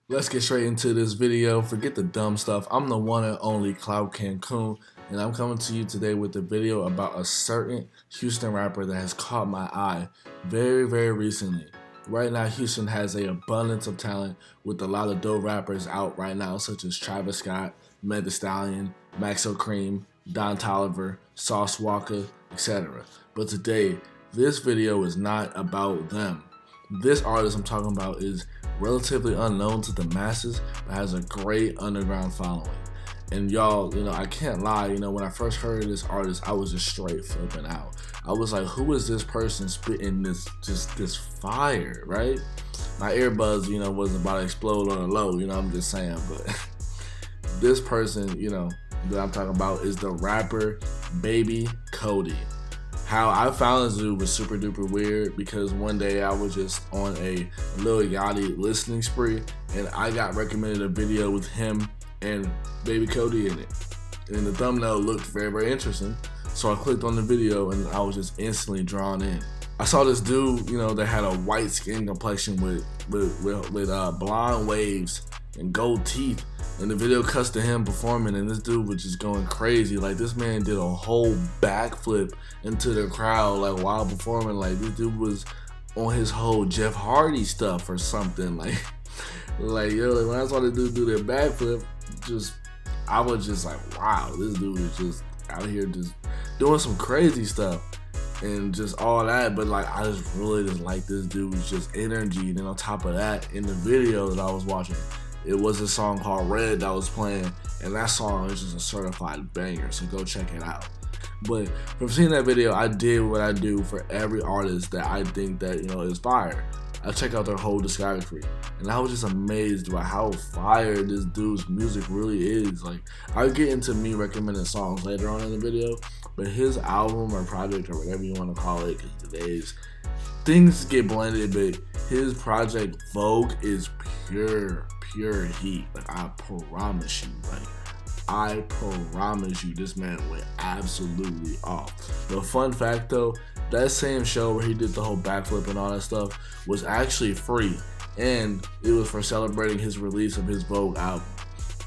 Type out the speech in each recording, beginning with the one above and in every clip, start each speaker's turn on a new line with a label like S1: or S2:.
S1: Let's get straight into this video. Forget the dumb stuff. I'm the one and only Cloud Cancun, and I'm coming to you today with a video about a certain Houston rapper that has caught my eye very recently. Right now, Houston has an abundance of talent with a lot of dope rappers out right now, such as Travis Scott, Meg Thee Stallion, Maxo Cream, Don Toliver, Sauce Walker, etc. But today, this video is not about them. This artist I'm talking about is relatively unknown to the masses, but has a great underground following. And y'all, I can't lie, when I first heard of this artist, I was just straight flipping out. I was like, who is this person spitting this fire, right? My earbuds, was about to explode on the low, I'm just saying, but this person, that I'm talking about is the rapper BBY Kodie. How I found this dude was super duper weird because one day I was just on a Lil Yachty listening spree and I got recommended a video with him and BBY Kodie in it. And the thumbnail looked very interesting. So I clicked on the video and I was just instantly drawn in. I saw this dude, that had a white skin complexion with blonde waves and gold teeth. And the video cuts to him performing, and this dude was just going crazy. Like, this man did a whole backflip into the crowd, like, while performing. Like, this dude was on his whole Jeff Hardy stuff or something. Like when I saw this dude do that backflip, I was just like, wow, this dude is just out here just doing some crazy stuff and just all that. But like, I just really like this dude's just energy. And then on top of that, in the video that I was watching, it was a song called Red that was playing, and that song is just a certified banger, so go check it out. But from seeing that video, I did what I do for every artist that I think that, is fire. I check out their whole discography, and I was just amazed by how fire this dude's music really is. Like, I'll get into me recommending songs later on in the video, but his album or project or whatever you want to call it, because today's things get blended, but his project Vogue is pure heat. Like, I promise you, this man went absolutely off. The fun fact though, that same show where he did the whole backflip and all that stuff was actually free, and it was for celebrating his release of his Vogue album.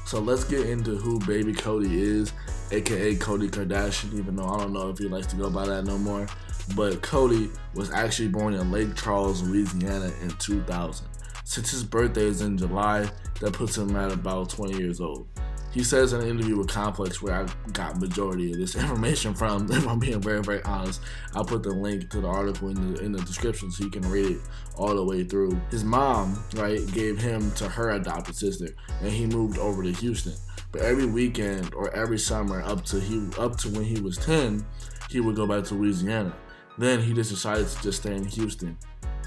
S1: So let's get into who BBY Kodie is, aka Kodie Kardashian, even though I don't know if he likes to go by that no more. But Kodie was actually born in Lake Charles, Louisiana in 2000. Since his birthday is in July, that puts him at about 20 years old. He says in an interview with Complex, where I got majority of this information from, if I'm being very honest, I'll put the link to the article in the description so you can read it all the way through. His mom, gave him to her adopted sister, and he moved over to Houston. But every weekend or every summer up to when he was 10, he would go back to Louisiana. Then he just decided to just stay in Houston.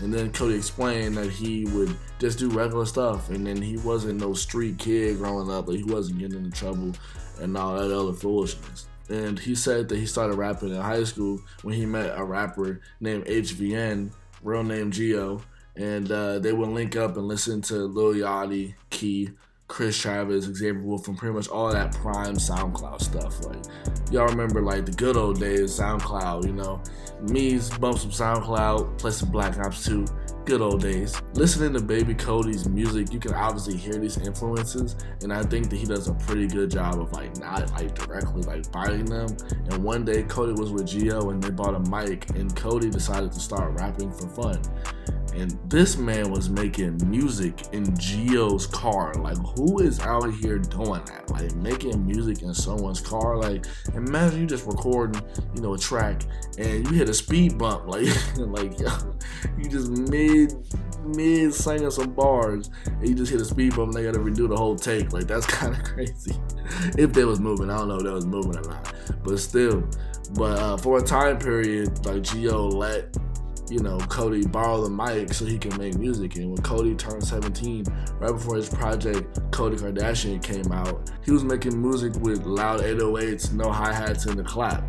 S1: And then Kodie explained that he would just do regular stuff, and then he wasn't no street kid growing up, like he wasn't getting into trouble and all that other foolishness. And he said that he started rapping in high school when he met a rapper named HVN, real name Geo, and they would link up and listen to Lil Yachty, Key, Chris Travis, Xavier Wolf, and pretty much all that prime SoundCloud stuff. Like, y'all remember the good old days, SoundCloud, me bump some SoundCloud, play some Black Ops 2, good old days. Listening to BBY Kodie's music, you can obviously hear these influences, and I think that he does a pretty good job of not directly fighting them. And one day Kodie was with Geo and they bought a mic, and Kodie decided to start rapping for fun. And this man was making music in Geo's car. Like, who is out here doing that? Like, making music in someone's car. Like, imagine you just recording, a track and you hit a speed bump. Like you just mid singing some bars and you just hit a speed bump and they gotta redo the whole take. Like, that's kind of crazy. If they was moving, I don't know if they was moving or not, but still. But for a time period, Geo let Kodie borrow the mic so he can make music. And when Kodie turned 17, right before his project Kodie Kardashian came out, he was making music with loud 808s, no hi-hats, and the clap.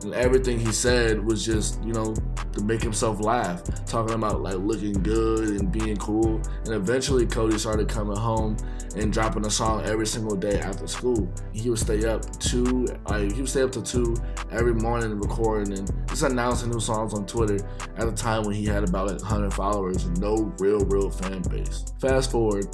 S1: And everything he said was just, to make himself laugh, talking about looking good and being cool. And eventually Kodie started coming home and dropping a song every single day after school. He would stay up till 2 every morning recording and just announcing new songs on Twitter at a time when he had about 100 followers and no real fan base. Fast forward,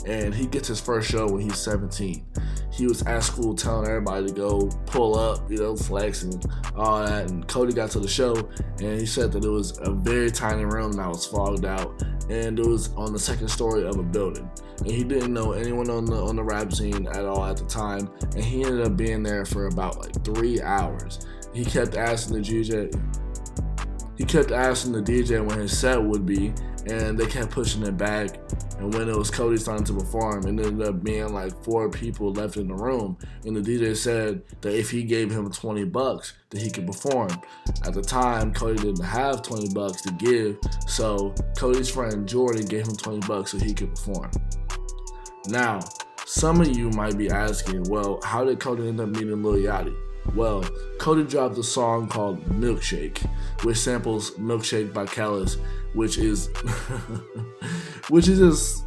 S1: and he gets his first show when he's 17. He was at school telling everybody to go pull up, flex and all that. And Kodie got to the show, and he said that it was a very tiny room that was fogged out, and it was on the second story of a building. And he didn't know anyone on the rap scene at all at the time, and he ended up being there for about like 3 hours. He kept asking the DJ when his set would be, and they kept pushing it back. And when it was Kodie starting to perform, it ended up being like 4 people left in the room. And the DJ said that if he gave him $20, that he could perform. At the time, Kodie didn't have $20 to give, so Kodie's friend Jordan gave him $20 so he could perform. Now, some of you might be asking, well, how did Kodie end up meeting Lil Yachty? Well, Kodie dropped a song called Milkshake, which samples Milkshake by Kellis, which is just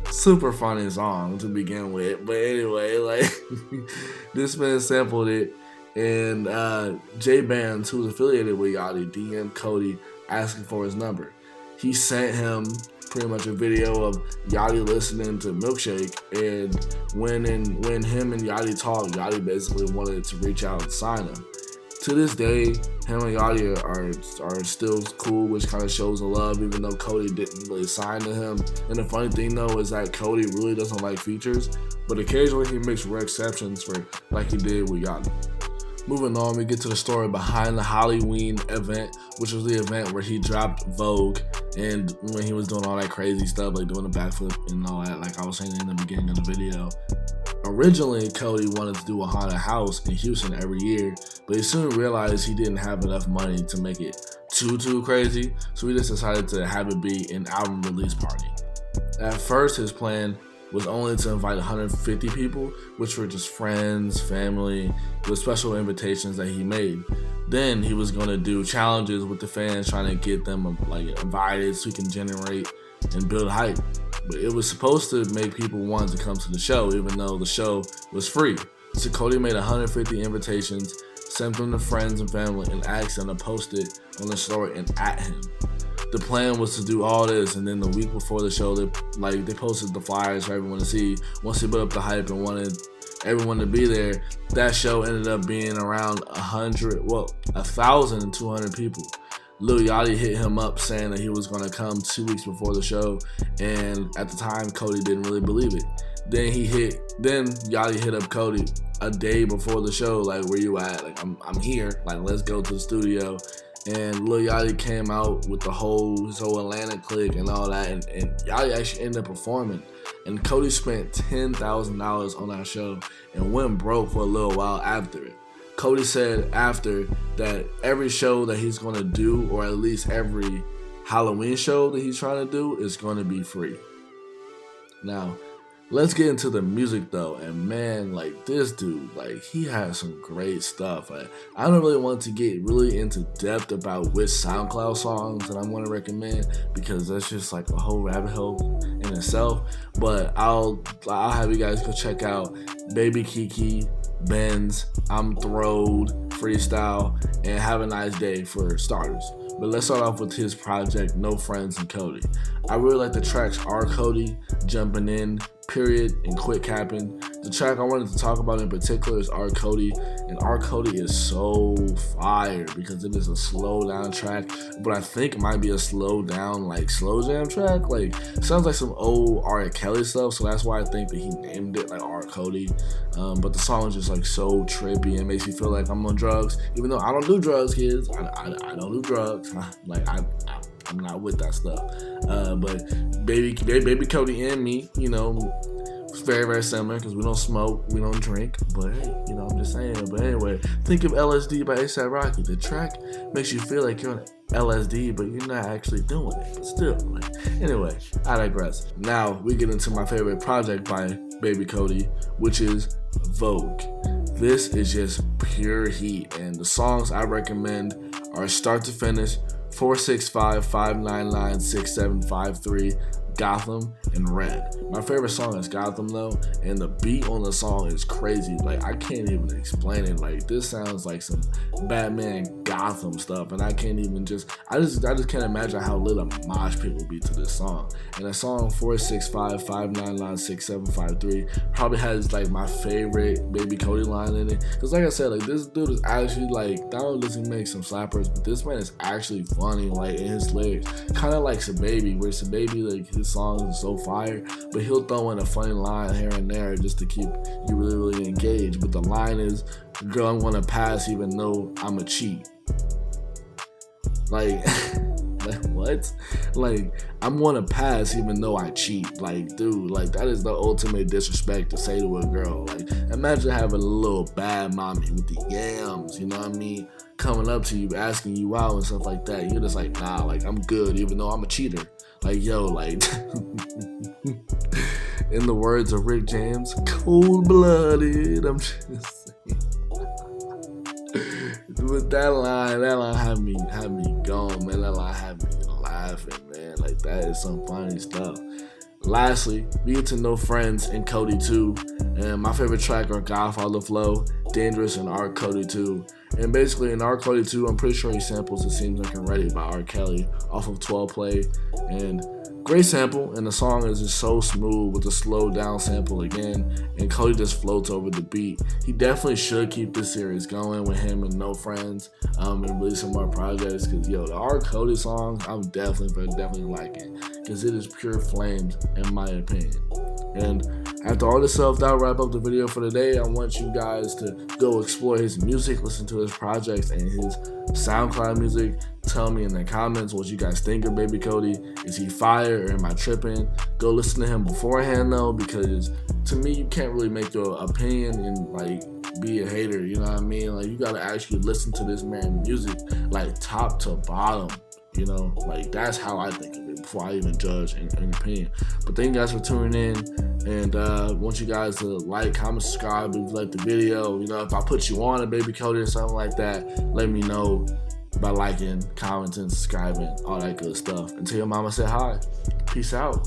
S1: super funny song to begin with. But anyway, like this man sampled it, and J Bands, who's affiliated with Yachty, DM'd Kodie asking for his number. He sent him pretty much a video of Yachty listening to Milkshake, and when him and Yachty talked, Yachty basically wanted to reach out and sign him. To this day, him and Yachty are still cool, which kind of shows the love, even though Kodie didn't really sign to him. And the funny thing though is that Kodie really doesn't like features, but occasionally he makes rare exceptions for like he did with Yachty. Moving on, we get to the story behind the Halloween event, which was the event where he dropped Vogue, and when he was doing all that crazy stuff, like doing the backflip and all that, like I was saying in the beginning of the video. Originally, Kodie wanted to do a haunted house in Houston every year, but he soon realized he didn't have enough money to make it too crazy, so he just decided to have it be an album release party. At first, his plan was only to invite 150 people, which were just friends, family, with special invitations that he made. Then he was going to do challenges with the fans, trying to get them like invited so he can generate and build hype. But it was supposed to make people want to come to the show, even though the show was free. So Kodie made 150 invitations, sent them to friends and family, and asked them to post it on the story and at him. The plan was to do all this, and then the week before the show, they posted the flyers for everyone to see. Once they put up the hype and wanted everyone to be there, that show ended up being around 1,200 people. Lil Yachty hit him up saying that he was going to come 2 weeks before the show, and at the time, Kodie didn't really believe it. Then Yachty hit up Kodie a day before the show, like, where you at? Like, I'm here. Like, let's go to the studio. And Lil Yachty came out with his whole Atlanta clique and all that, and Yachty actually ended up performing. And Kodie spent $10,000 on that show and went broke for a little while after it. Kodie said after that every show that he's going to do, or at least every Halloween show that he's trying to do, is going to be free. Now, let's get into the music though, and man, like this dude, like he has some great stuff. I don't really want to get really into depth about which SoundCloud songs that I'm going to recommend, because that's just like a whole rabbit hole in itself. But I'll have you guys go check out Baby Kiki, Benz, I'm Throwed, Freestyle, and Have a Nice Day for starters. But let's start off with his project, No Friends and Kodie. I really like the tracks R. Kodie, Jumping In, Period, and Quit Capping. The track I wanted to talk about in particular is R. Kodie, and R. Kodie is so fire because it is a slow down track, but I think it might be a slow down, like slow jam track. Like, sounds like some old R. Kelly stuff, so that's why I think that he named it like R. Kodie. But the song is just like so trippy and makes me feel like I'm on drugs, even though I don't do drugs, kids. I don't do drugs. Like I'm not with that stuff. But baby Kodie and me, it's very, very similar because we don't smoke, we don't drink. But hey, I'm just saying. But anyway, think of LSD by A$AP Rocky. The track makes you feel like you're on LSD, but you're not actually doing it. But still, anyway, I digress. Now we get into my favorite project by Baby Kodie, which is Vogue. This is just pure heat, and the songs I recommend are Start to Finish, 465-599-6753, Gotham and Red. My favorite song is Gotham though, and the beat on the song is crazy. Like, I can't even explain it. Like, this sounds like some Batman Gotham stuff, and I can't even I just can't imagine how lit a mosh pit would be to this song. And the song 465-599-6753 probably has like my favorite Baby Kodie line in it. Cause like I said, like, this dude is actually like, not only does he make some slappers, but this man is actually funny, like, in his lyrics. Kind of like Baby, where Baby, like, his songs are so fire, but he'll throw in a funny line here and there just to keep you really engaged. But the line is, girl, I'm gonna pass even though I'm a cheat. Like, like what? Like, I'm gonna pass even though I cheat. Like, dude, like, that is the ultimate disrespect to say to a girl. Like, imagine having a little bad mommy with the yams, you know what I mean, coming up to you, asking you out and stuff like that. You're just like, nah, like, I'm good even though I'm a cheater. Like, yo, like, in the words of Rick James, cold-blooded. I'm just saying. With that line had me going, man. That line had me laughing, man. Like, that is some funny stuff. Lastly, we get to know Friends and Kodie 2, and my favorite track are Godfather Flow, Dangerous, and R. Kodie 2. And basically in R. Kodie 2, I'm pretty sure he samples It Seems Like I'm Ready by R. Kelly off of 12 Play, and great sample, and the song is just so smooth with the slowed down sample again, and Kodie just floats over the beat. He definitely should keep this series going with him and No Friends, and release some more projects, because yo, the R. Kodie songs I'm definitely liking, because it is pure flames in my opinion. And after all this stuff, that'll wrap up the video for today. I want you guys to go explore his music, listen to his projects and his SoundCloud music. Tell me in the comments what you guys think of Baby Kodie. Is he fire or am I tripping? Go listen to him beforehand though, because to me, you can't really make your opinion and like be a hater, you know what I mean? Like, you gotta actually listen to this man's music like top to bottom. You know, like, that's how I think of it before I even judge an opinion. But thank you guys for tuning in, and want you guys to like, comment, subscribe if you like the video. You know, if I put you on a Baby Kodie or something like that, let me know by liking, commenting, subscribing, all that good stuff. Until your mama said hi. Peace out.